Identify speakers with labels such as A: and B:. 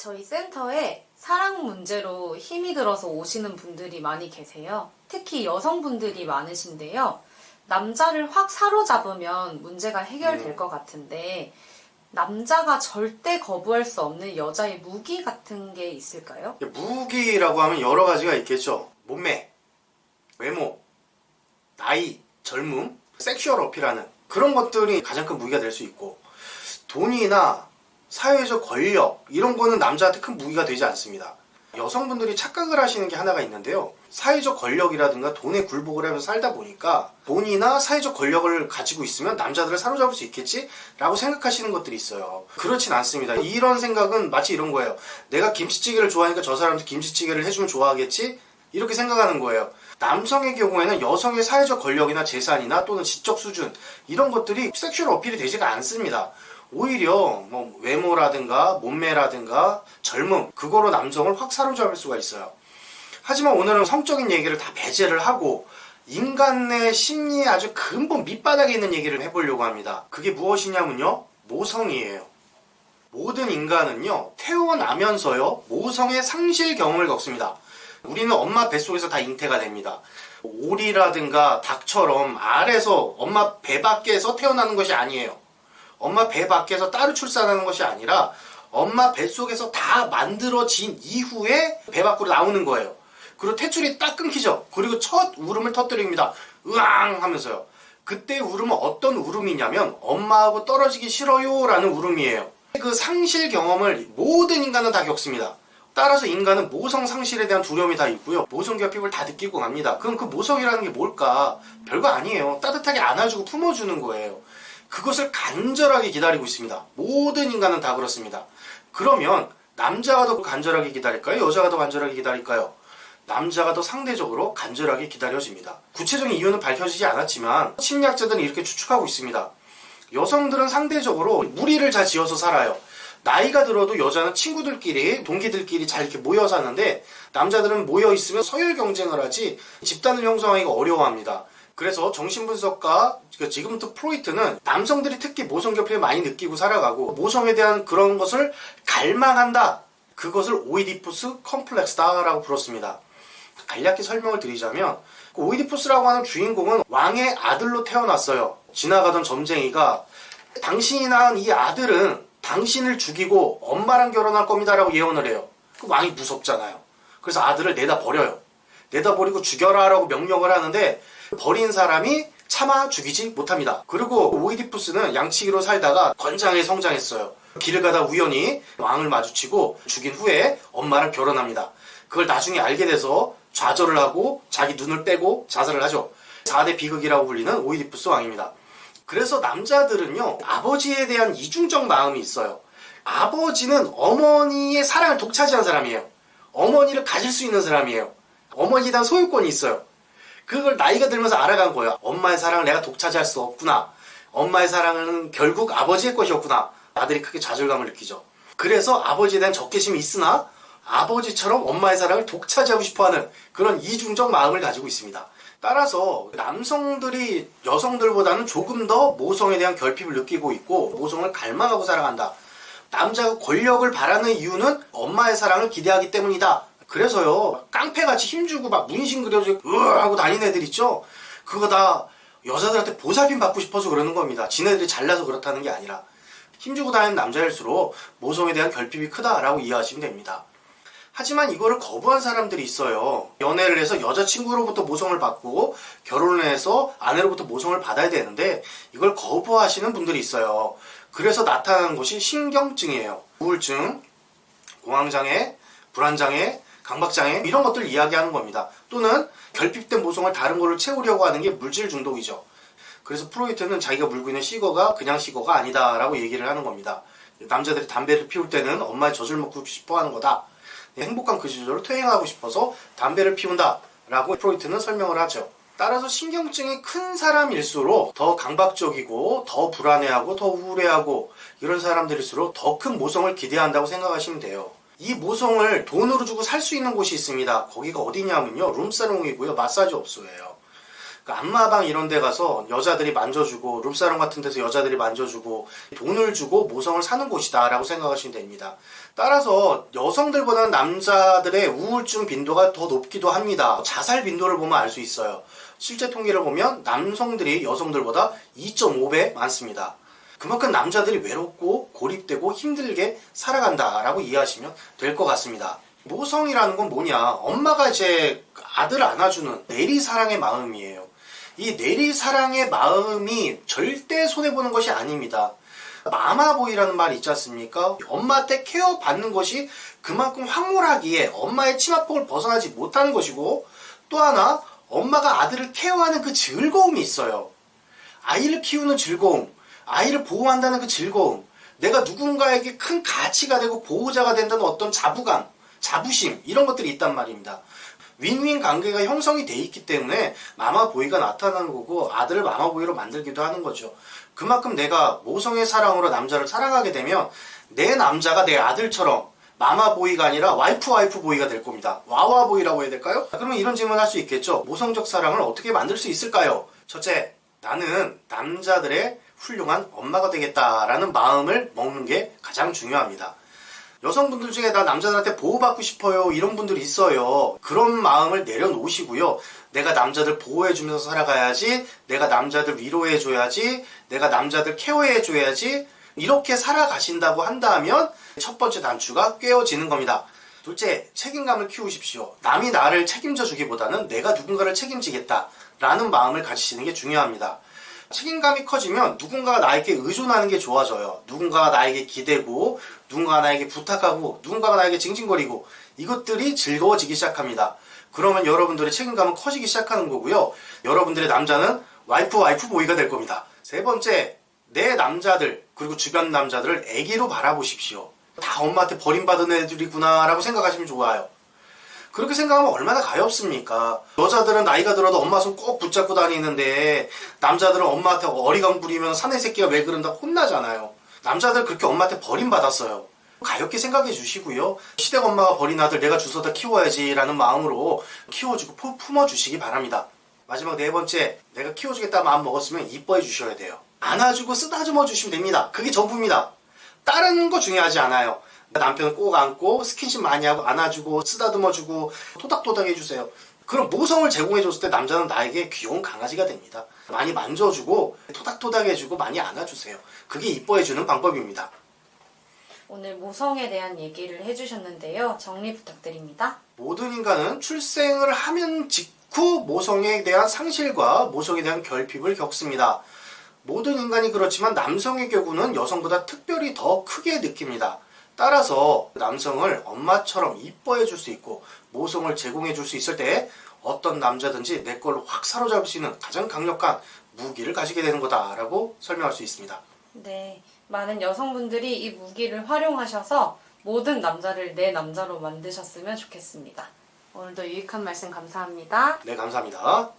A: 저희 센터에 사랑 문제로 힘이 들어서 오시는 분들이 많이 계세요. 특히 여성분들이 많으신데요. 남자를 확 사로잡으면 문제가 해결될 것 같은데 남자가 절대 거부할 수 없는 여자의 무기 같은 게 있을까요?
B: 무기라고 하면 여러 가지가 있겠죠. 몸매, 외모, 나이, 젊음, 섹슈얼 어필하는 그런 것들이 가장 큰 무기가 될 수 있고, 돈이나 사회적 권력 이런 거는 남자한테 큰 무기가 되지 않습니다. 여성분들이 착각을 하시는 게 하나가 있는데요. 사회적 권력이라든가 돈에 굴복을 하면서 살다 보니까 돈이나 사회적 권력을 가지고 있으면 남자들을 사로잡을 수 있겠지? 라고 생각하시는 것들이 있어요. 그렇진 않습니다. 이런 생각은 마치 이런 거예요. 내가 김치찌개를 좋아하니까 저 사람도 김치찌개를 해주면 좋아하겠지? 이렇게 생각하는 거예요. 남성의 경우에는 여성의 사회적 권력이나 재산이나 또는 지적 수준 이런 것들이 섹슈얼 어필이 되지가 않습니다. 오히려 뭐 외모라든가 몸매라든가 젊음 그거로 남성을 확 사로잡을 수가 있어요. 하지만 오늘은 성적인 얘기를 다 배제를 하고 인간의 심리의 아주 근본 밑바닥에 있는 얘기를 해보려고 합니다. 그게 무엇이냐면요, 모성이에요. 모든 인간은요, 태어나면서요 모성의 상실 경험을 겪습니다. 우리는 엄마 뱃속에서 다 잉태가 됩니다. 오리라든가 닭처럼 알에서 엄마 배 밖에서 태어나는 것이 아니에요. 엄마 배 밖에서 따로 출산하는 것이 아니라 엄마 뱃속에서 다 만들어진 이후에 배 밖으로 나오는 거예요. 그리고 탯줄이 딱 끊기죠. 그리고 첫 울음을 터뜨립니다. 으앙 하면서요. 그때 울음은 어떤 울음이냐면 엄마하고 떨어지기 싫어요 라는 울음이에요. 그 상실 경험을 모든 인간은 다 겪습니다. 따라서 인간은 모성 상실에 대한 두려움이 다 있고요. 모성 결핍을 다 느끼고 갑니다. 그럼 그 모성이라는 게 뭘까? 별거 아니에요. 따뜻하게 안아주고 품어주는 거예요. 그것을 간절하게 기다리고 있습니다. 모든 인간은 다 그렇습니다. 그러면 남자가 더 간절하게 기다릴까요? 여자가 더 간절하게 기다릴까요? 남자가 더 상대적으로 간절하게 기다려집니다. 구체적인 이유는 밝혀지지 않았지만 심리학자들은 이렇게 추측하고 있습니다. 여성들은 상대적으로 무리를 잘 지어서 살아요. 나이가 들어도 여자는 친구들끼리, 동기들끼리 잘 이렇게 모여 사는데 남자들은 모여 있으면 서열 경쟁을 하지 집단을 형성하기가 어려워합니다. 그래서 정신분석가 지그문트 프로이트는 남성들이 특히 모성 결핍을 많이 느끼고 살아가고 모성에 대한 그런 것을 갈망한다. 그것을 오이디푸스 컴플렉스다 라고 불렀습니다. 간략히 설명을 드리자면 그 오이디푸스라고 하는 주인공은 왕의 아들로 태어났어요. 지나가던 점쟁이가 당신이 낳은 이 아들은 당신을 죽이고 엄마랑 결혼할 겁니다 라고 예언을 해요. 그 왕이 무섭잖아요. 그래서 아들을 내다 버려요. 내다 버리고 죽여라 라고 명령을 하는데 버린 사람이 차마 죽이지 못합니다. 그리고 오이디푸스는 양치기로 살다가 건장하게 성장했어요. 길을 가다 우연히 왕을 마주치고 죽인 후에 엄마랑 결혼합니다. 그걸 나중에 알게 돼서 좌절을 하고 자기 눈을 빼고 자살을 하죠. 4대 비극이라고 불리는 오이디푸스 왕입니다. 그래서 남자들은요, 아버지에 대한 이중적 마음이 있어요. 아버지는 어머니의 사랑을 독차지한 사람이에요. 어머니를 가질 수 있는 사람이에요. 어머니에 대한 소유권이 있어요. 그걸 나이가 들면서 알아간 거예요. 엄마의 사랑을 내가 독차지할 수 없구나. 엄마의 사랑은 결국 아버지의 것이었구나. 아들이 크게 좌절감을 느끼죠. 그래서 아버지에 대한 적개심이 있으나 아버지처럼 엄마의 사랑을 독차지하고 싶어하는 그런 이중적 마음을 가지고 있습니다. 따라서 남성들이 여성들보다는 조금 더 모성에 대한 결핍을 느끼고 있고 모성을 갈망하고 살아간다. 남자가 권력을 바라는 이유는 엄마의 사랑을 기대하기 때문이다. 그래서요, 깡패같이 힘주고 막 문신 그려주고 하고 다니는 애들 있죠? 그거 다 여자들한테 보살핌 받고 싶어서 그러는 겁니다. 지네들이 잘나서 그렇다는 게 아니라 힘주고 다니는 남자일수록 모성에 대한 결핍이 크다라고 이해하시면 됩니다. 하지만 이거를 거부한 사람들이 있어요. 연애를 해서 여자친구로부터 모성을 받고 결혼을 해서 아내로부터 모성을 받아야 되는데 이걸 거부하시는 분들이 있어요. 그래서 나타나는 것이 신경증이에요. 우울증, 공황장애, 불안장애, 강박장애 이런 것들을 이야기하는 겁니다. 또는 결핍된 모성을 다른 걸로 채우려고 하는 게 물질 중독이죠. 그래서 프로이트는 자기가 물고 있는 시거가 그냥 시거가 아니다 라고 얘기를 하는 겁니다. 남자들이 담배를 피울 때는 엄마의 젖을 먹고 싶어 하는 거다. 행복한 그 시절을 퇴행하고 싶어서 담배를 피운다 라고 프로이트는 설명을 하죠. 따라서 신경증이 큰 사람일수록 더 강박적이고 더 불안해하고 더 우울해하고 이런 사람들일수록 더 큰 모성을 기대한다고 생각하시면 돼요. 이 모성을 돈으로 주고 살 수 있는 곳이 있습니다. 거기가 어디냐면요, 룸사롱이고요, 마사지 업소예요. 그러니까 안마방 이런 데 가서 여자들이 만져주고 룸사롱 같은 데서 여자들이 만져주고 돈을 주고 모성을 사는 곳이다 라고 생각하시면 됩니다. 따라서 여성들보다는 남자들의 우울증 빈도가 더 높기도 합니다. 자살 빈도를 보면 알 수 있어요. 실제 통계를 보면 남성들이 여성들보다 2.5배 많습니다. 그만큼 남자들이 외롭고 고립되고 힘들게 살아간다라고 이해하시면 될 것 같습니다. 모성이라는 건 뭐냐? 엄마가 이제 아들을 안아주는 내리사랑의 마음이에요. 이 내리사랑의 마음이 절대 손해보는 것이 아닙니다. 마마보이라는 말이 있지 않습니까? 엄마한테 케어받는 것이 그만큼 황홀하기에 엄마의 치마폭을 벗어나지 못하는 것이고, 또 하나 엄마가 아들을 케어하는 그 즐거움이 있어요. 아이를 키우는 즐거움, 아이를 보호한다는 그 즐거움, 내가 누군가에게 큰 가치가 되고 보호자가 된다는 어떤 자부감, 자부심, 이런 것들이 있단 말입니다. 윈윈 관계가 형성이 돼 있기 때문에 마마보이가 나타나는 거고 아들을 마마보이로 만들기도 하는 거죠. 그만큼 내가 모성의 사랑으로 남자를 사랑하게 되면 내 남자가 내 아들처럼 마마보이가 아니라 와이프 보이가 될 겁니다. 와와보이라고 해야 될까요? 그러면 이런 질문을 할 수 있겠죠. 모성적 사랑을 어떻게 만들 수 있을까요? 첫째, 나는 남자들의 훌륭한 엄마가 되겠다라는 마음을 먹는 게 가장 중요합니다. 여성분들 중에 나 남자들한테 보호받고 싶어요 이런 분들이 있어요. 그런 마음을 내려놓으시고요. 내가 남자들 보호해주면서 살아가야지, 내가 남자들 위로해줘야지, 내가 남자들 케어해줘야지, 이렇게 살아가신다고 한다면 첫 번째 단추가 꿰어지는 겁니다. 둘째, 책임감을 키우십시오. 남이 나를 책임져 주기보다는 내가 누군가를 책임지겠다라는 마음을 가지시는 게 중요합니다. 책임감이 커지면 누군가가 나에게 의존하는 게 좋아져요. 누군가가 나에게 기대고, 누군가가 나에게 부탁하고, 누군가가 나에게 징징거리고, 이것들이 즐거워지기 시작합니다. 그러면 여러분들의 책임감은 커지기 시작하는 거고요. 여러분들의 남자는 와이프 보이가 될 겁니다. 세 번째, 내 남자들 그리고 주변 남자들을 애기로 바라보십시오. 다 엄마한테 버림받은 애들이구나 라고 생각하시면 좋아요. 그렇게 생각하면 얼마나 가엾습니까? 여자들은 나이가 들어도 엄마 손 꼭 붙잡고 다니는데 남자들은 엄마한테 어리광 부리면 사내 새끼가 왜 그런다고 혼나잖아요. 남자들 그렇게 엄마한테 버림받았어요. 가볍게 생각해 주시고요. 시댁 엄마가 버린 아들 내가 주워다 키워야지 라는 마음으로 키워주고 품어주시기 바랍니다. 마지막 네 번째, 내가 키워주겠다 마음 먹었으면 이뻐해 주셔야 돼요. 안아주고 쓰다듬어 주시면 됩니다. 그게 전부입니다. 다른 거 중요하지 않아요. 남편을 꼭 안고 스킨십 많이 하고 안아주고 쓰다듬어주고 토닥토닥 해주세요. 그럼 모성을 제공해줬을 때 남자는 나에게 귀여운 강아지가 됩니다. 많이 만져주고 토닥토닥 해주고 많이 안아주세요. 그게 이뻐해주는 방법입니다.
A: 오늘 모성에 대한 얘기를 해주셨는데요. 정리 부탁드립니다.
B: 모든 인간은 출생을 하면 직후 모성에 대한 상실과 모성에 대한 결핍을 겪습니다. 모든 인간이 그렇지만 남성의 경우는 여성보다 특별히 더 크게 느낍니다. 따라서 남성을 엄마처럼 이뻐해 줄 수 있고 모성을 제공해 줄 수 있을 때 어떤 남자든지 내 걸로 확 사로잡을 수 있는 가장 강력한 무기를 가지게 되는 거다라고 설명할 수 있습니다.
A: 네, 많은 여성분들이 이 무기를 활용하셔서 모든 남자를 내 남자로 만드셨으면 좋겠습니다. 오늘도 유익한 말씀 감사합니다.
B: 네, 감사합니다.